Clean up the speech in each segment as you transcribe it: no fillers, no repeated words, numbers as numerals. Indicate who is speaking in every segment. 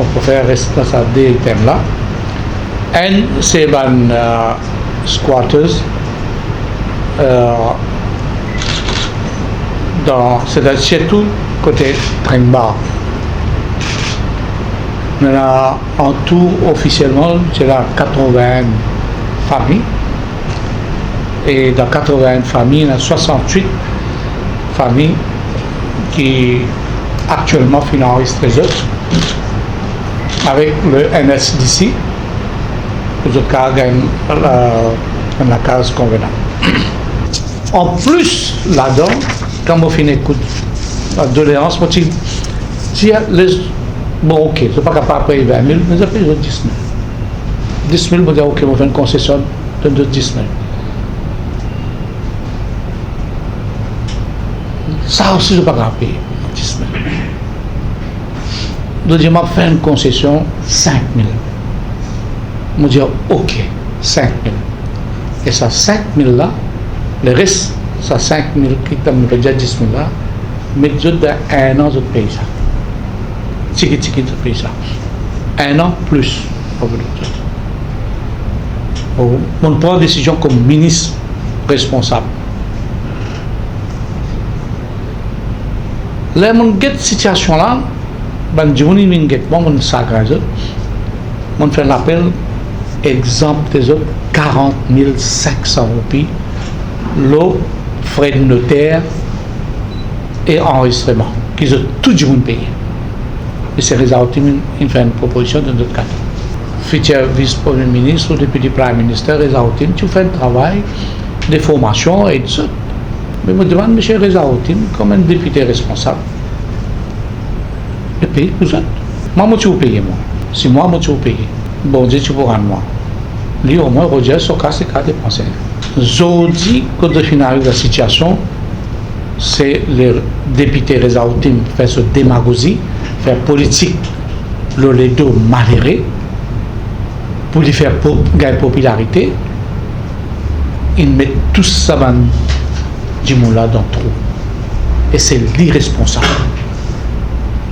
Speaker 1: on peut faire responsable des thèmes là. Un, c'est les squatters. C'est surtout côté Tringbar. Maintenant, en tout, officiellement, c'est là 80 familles. Et dans 80 familles, il y a 68 familles qui actuellement financent les autres avec le NSDC. Les autres cas gagnent la case convenable. En plus, là-dedans, quand on finit écoute la doléance, moi, si bon, ok, je ne suis pas capable de payer 20 000, mais je paye 10 000. 10 000, je dis, ok, on fait une concession de 10 000. Ça aussi, je ne suis pas capable de payer 10 000. Je dis, je fais une concession 5 000. Je dis, ok, 5 000. Et ça, 5 000 là, le reste, ça 5 000 qui t'ont déjà 10 000 là, mais je dois un an, je paye ça. Tiki, je paye ça. Un an plus. On prend une décision comme ministre responsable. Là, mon cette situation là, ben je vous dis moi mon sagrage, mon fait l'appel exemple des autres 40 500 roupies, l'eau, frais de notaire et enregistrement, qu'ils ont tout le monde payé. Et c'est les autres qui fait une proposition de notre cas. Futur vice-premier ministre ou député premier ministre, les autres qui font un travail de formation et tout ça. Mais je me demande, M. Rezaoutin, comme un député responsable, de payer vous autres. Moi, je vais payer, moi. Si moi, je vais payer. Bon Dieu, tu peux rendre moi. Lui, au moins, Roger, son cas, c'est qu'à dépenser. Je dis que de finir la situation, c'est les députés Rezaoutin qui font ce démagogie, faire politique, le ledo malheureux, pour lui faire gagner popularité. Ils mettent tout ça dans du monde là dans le trou. Et c'est l'irresponsable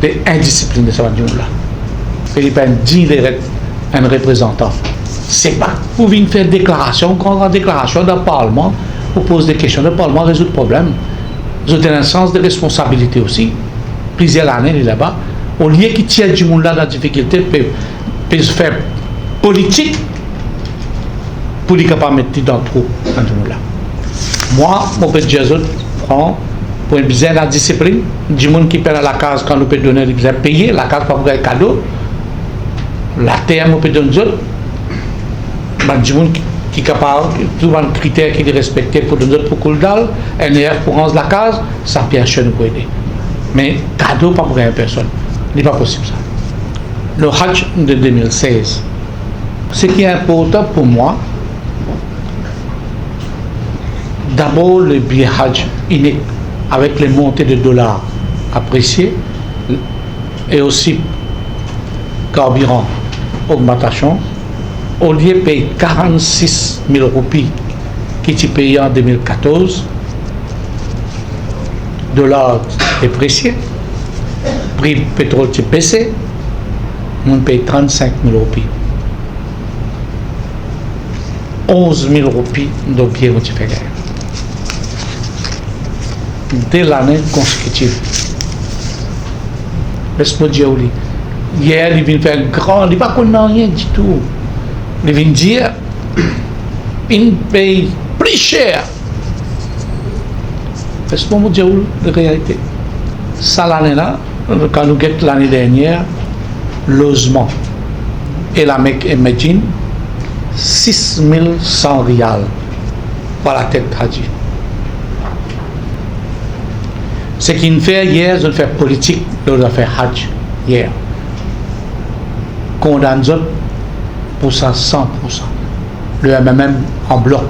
Speaker 1: de l'indiscipline de ce monde là. Philippe dit un représentant. C'est pas pour venir faire déclaration, contre déclaration dans le Parlement, pour poser des questions. Le Parlement résout le problème. Vous avez un sens de responsabilité aussi. Plusieurs années, il est là-bas. Au lieu qu'il tient du monde là dans la difficulté, peut se faire politique pour lui capable de mettre dans le trou dans du monde là. Moi, mon petit Jésus prend pour bien la discipline, du monde qui paie à la case quand nous peut donner, il peut payer, la case pour un cadeau, la terre, on peut donner d'autres, du monde qui est capable, tout un critère qui est respecté pour donner d'autres pour Kouldal, NR pour rendre la case, ça peut acheter nous pour aider. Mais cadeau pas pour une personne, ce n'est pas possible ça. Le Hajj de 2016, ce qui est important pour moi, d'abord le billet Hajj unique avec les montées de dollars appréciées et aussi carburant augmentation, au lieu de payer 46 000 roupies qui étaient payés en 2014, dollars dépréciés, prix pétrole est baissé, on paye 35 000 roupies. 11 000 roupies de billets ont été faits. Dès l'année consécutive. Laisse-moi dire, hier, il vient faire un grand, il ne va pas rien du tout. Il vient dire, il paye plus cher. Laisse-moi dire la réalité. Ça, l'année-là, quand nous guettons l'année dernière, logement et la Mecque et Médine, 6 100 rials pour la tête Hadji. Ce qu'il fait hier, je fais politique, je fais Hajj hier. Condamne pour ça 100%. Le MMM en bloc.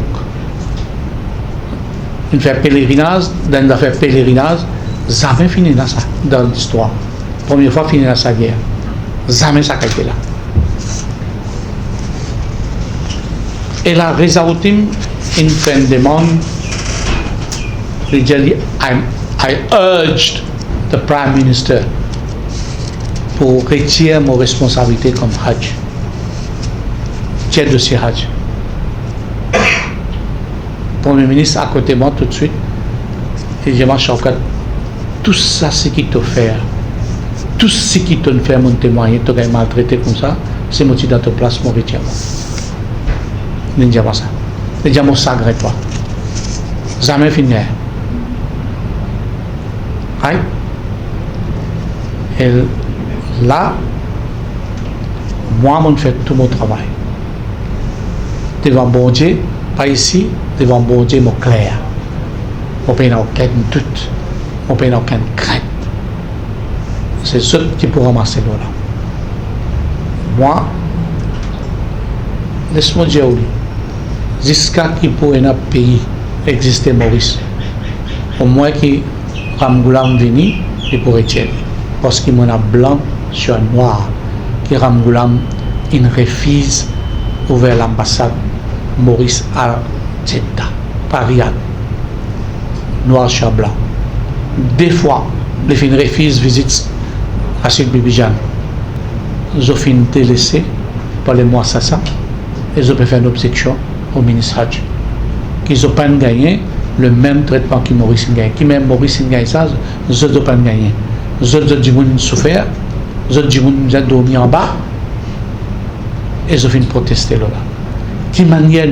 Speaker 1: Il fait pèlerinage, dans l'affaire pèlerinage, jamais fini dans ça, dans l'histoire. Première fois fini dans sa guerre. Jamais ça a été là. Et la Rezaoutin, il fait une demande. Il dit, I urged the Prime Minister pour retirer mon responsabilité comme Hajj. Tiens dossier Hajj. Premier ministre à côté de moi tout de suite. Et je m'en choque. Tout ça, c'est qui t'a fait. Tout ce qui t'a fait mon témoigner, t'a maltraité comme ça, c'est moi qui dans ta place, mon retire. Ne dis pas ça. Ne dis pas ça, toi. Jamais fini. Right? Et là, moi, je fais tout mon travail. Devant bon Dieu, pas ici, devant bon Dieu, mon clair. Je n'ai aucun doute. Je n'ai aucune crainte. C'est ce qui peut ramasser là. Moi, laisse-moi dire, jusqu'à qui pour un pays exister Maurice, au moins qui Ramgoulam venu, il pourrait tirer. Parce qu'il m'en a blanc sur noir, qui Ramgoulam, il refuse ouvrir l'ambassade Maurice à Jeddah, Paris, noir sur blanc. Des fois, les fins refusent visite à Sid Bibijan. Ils ont fini de laisser par les mois ça, et ils ont fait une objection au ministre Hajj. Qu'ils n'ont pas gagné le même traitement que Maurice gagne. Qui même Maurice gagne ça, ils n'ont pas gagné. Ils ont souffert, ils ont dormi en bas, et ils ont fini de protester là. Qui manière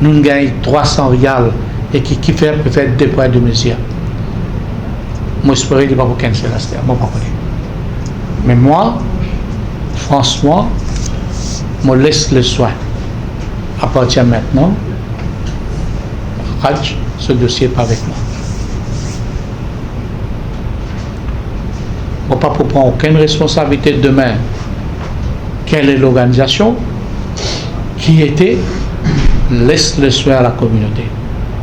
Speaker 1: nous gagnons 300 rials et qui fait peut-être des points de mesure. Moi, j'espère qu'il ne va pas canceller la star. Moi, pas connais. Mais moi, franchement, je laisse le soin. À partir de maintenant, Hajj, ce dossier n'est pas avec moi. Je ne vais pas prendre aucune responsabilité demain. Quelle est l'organisation qui était, laisse le soin à la communauté.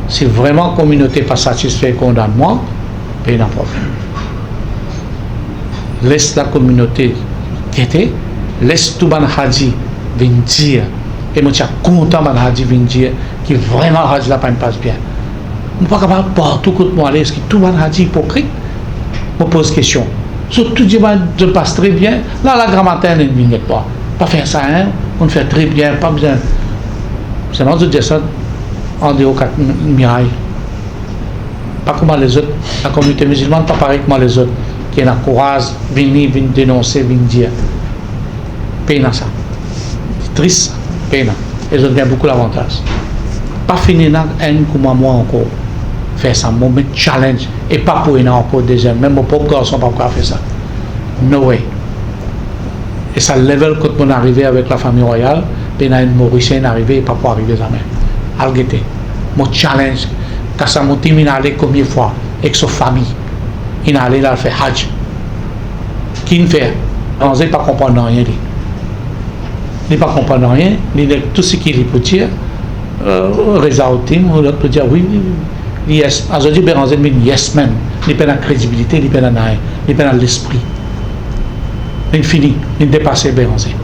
Speaker 1: Si vraiment la communauté n'est pas satisfaite et condamne moi, il y a un problème. Laisse la communauté qui était, laisse tout le monde venir dire, et moi je suis content de venir dire que vraiment le Hajj là passe bien. Je ne suis pas capable partout que moi aller, est-ce que tout le monde est hypocrite? Je me pose question. Surtout dit je passe très bien. Là la grammaire ne vient pas. Pas faire ça, hein? On fait très bien, pas besoin. C'est moi je dis ça en dehors de mirailles. Pas comme les autres. La communauté musulmane pas pareil comme les autres. Qui a le courage, venir dénoncer, venir dire. Peine à ça. C'est triste, peine. Et je gagne beaucoup d'avantages. Pas finir dans un comme moi encore. Faire ça, mon challenge. Et pas pour une encore deuxième. Même mon propre garçon pas pouvoir faire ça. No way. Et ça level quand on est arrivé avec la famille royale, puis il y a une Mauricienne arrivée et pas pour arriver jamais. Algété. Mon challenge, quand ça m'a dit, il allait combien de fois avec sa famille. Il allait là faire Hajj. Qui ne fait? On ne pas comprendre rien. Il ne pas comprendre rien. Tout ce qu'il peut dire, Reza Outim, l'autre peut dire oui. Yes. Aujourd'hui, Béranzé dit yes man. Il n'a pas la crédibilité, il n'a pas l'esprit. Il finit, il dépasse Béranzé.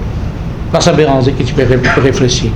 Speaker 1: Parce que Béranzé qui tu peux réfléchir.